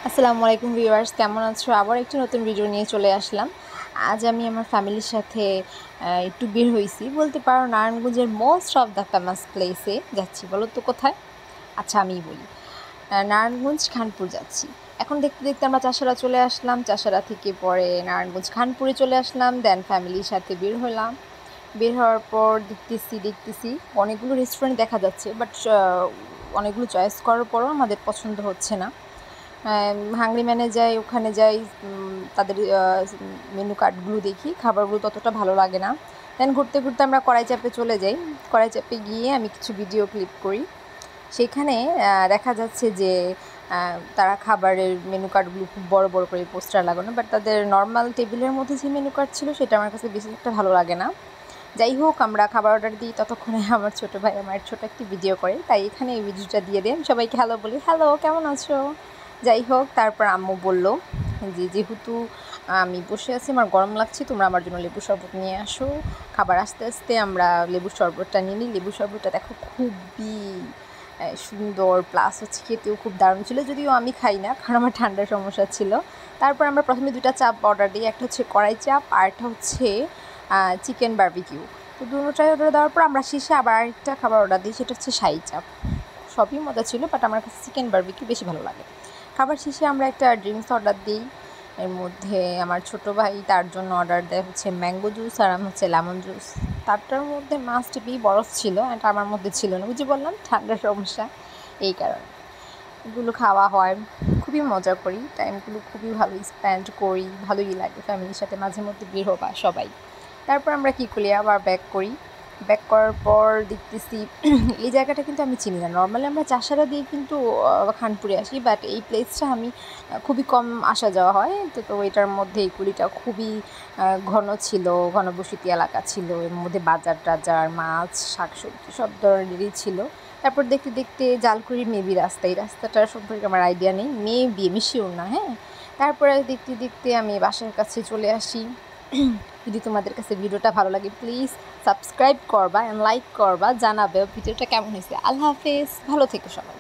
আসসালামু আলাইকুম ভিউয়ার্স, কেমন আছো? আবার একটি নতুন ভিডিও নিয়ে চলে আসলাম। আজ আমি আমার ফ্যামিলির সাথে একটু বের হয়েছি বলতে পারো, নারায়ণগঞ্জের মোস্ট অফ দ্য ফেমাস প্লেসে যাচ্ছি। বলো তো কোথায়? আচ্ছা আমিই বলি, নারায়ণগঞ্জ খানপুর যাচ্ছি। এখন দেখতে দেখতে আমরা চাষারা চলে আসলাম, চাষারা থেকে পরে নারায়ণগঞ্জ খানপুরে চলে আসলাম, দেন ফ্যামিলির সাথে বের হলাম। বের হওয়ার পর দেখতেছি অনেকগুলো রেস্টুরেন্ট দেখা যাচ্ছে, বাট অনেকগুলো চয়েস করার পরও আমাদের পছন্দ হচ্ছে না। হাংরি ম্যানে যাই, ওখানে যাই, তাদের মেনু কার্ডগুলো দেখি, খাবারগুলো ততটা ভালো লাগে না। দেন ঘুরতে ঘুরতে আমরা কড়াইচাপে চলে যাই। কড়াইচাপে গিয়ে আমি কিছু ভিডিও ক্লিপ করি। সেখানে দেখা যাচ্ছে যে তারা খাবারের মেনু কার্ডগুলো খুব বড় বড় করে পোস্টার লাগানো, বাট তাদের নর্মাল টেবিলের মধ্যে যে মেনু কার্ড ছিল সেটা আমার কাছে বেশি একটা ভালো লাগে না। যাই হোক, আমরা খাবার অর্ডার দিই, ততক্ষণে আমার ছোটো ভাই আমার ছোটো একটি ভিডিও করে, তাই এখানে এই ভিডিওটা দিয়ে দিই। আমি সবাইকে হ্যালো বলি, হ্যালো কেমন আছো। যাই হোক, তারপর আম্মু বলল যে যেহেতু আমি বসে আছি, আমার গরম লাগছে, তোমরা আমার জন্য লেবু শরবত নিয়ে আসো। খাবার আস্তে আস্তে আমরা লেবুর শরবতটা নিয়ে নিই। লেবুর শরবতটা দেখো খুবই সুন্দর, প্লাস হচ্ছে খেতেও খুব দারুণ ছিল, যদিও আমি খাই না কারণ আমার ঠান্ডার সমস্যা ছিল। তারপর আমরা প্রথমে 2টা চাপ অর্ডার দিই, একটা হচ্ছে কড়াই চাপ আর একটা হচ্ছে চিকেন বারবিকিউ। তো দুটোটাই অর্ডার দেওয়ার পর আমরা শেষে আবার আরেকটা খাবার অর্ডার দিই, সেটা হচ্ছে শাহী চাপ। সবই মজা ছিল, বাট আমার কাছে চিকেন বারবিকিউ বেশি ভালো লাগে। খাবার শেষে আমরা একটা ড্রিঙ্কস অর্ডার দিই। এর মধ্যে আমার ছোটো ভাই তার জন্য অর্ডার দেয় হচ্ছে ম্যাঙ্গো জুস, আর আমি হচ্ছে লেমন জুস। তারটার মধ্যে মাস্ট বি বরফ ছিল, এটা আমার মধ্যে ছিল না, বুঝে বললাম ঠান্ডার সমস্যা, এই কারণে। এগুলো খাওয়া হয়, খুবই মজা করি, টাইমগুলো খুবই ভালো স্পেন্ড করি, ভালোই লাগে ফ্যামিলির সাথে মাঝে মধ্যে বের হবা সবাই। তারপর আমরা কী করি, আবার ব্যাক করি। ব্যাক করার পর দেখতেছি এই জায়গাটা কিন্তু আমি চিনি না। নর্মালি আমরা চাষারা দিয়ে কিন্তু খানপুরে আসি, বাট এই প্লেসটা আমি খুবই কম আসা যাওয়া হয়। তো এটার মধ্যে এই কুলিটা খুবই ঘন ছিল, ঘনবসতি এলাকা ছিল, এর মধ্যে বাজার টাজার, মাছ, শাকসবজি সব ধরনেরই ছিল। তারপর দেখতে দেখতে জালকুড়ির মেবি রাস্তা, এই রাস্তাটার সম্পর্কে আমার আইডিয়া নেই, মেবি আমি শিওর না। হ্যাঁ, তারপরে দেখতে দেখতে আমি বাসার কাছে চলে আসি। যদি তোমাদের কাছে ভিডিওটা ভালো লাগে, প্লিজ সাবস্ক্রাইব করবা অ্যান্ড লাইক করবা, জানাবে ভিডিওটা কেমন হয়েছে। আল্লাহ হাফেজ, ভালো থেকো সবাই।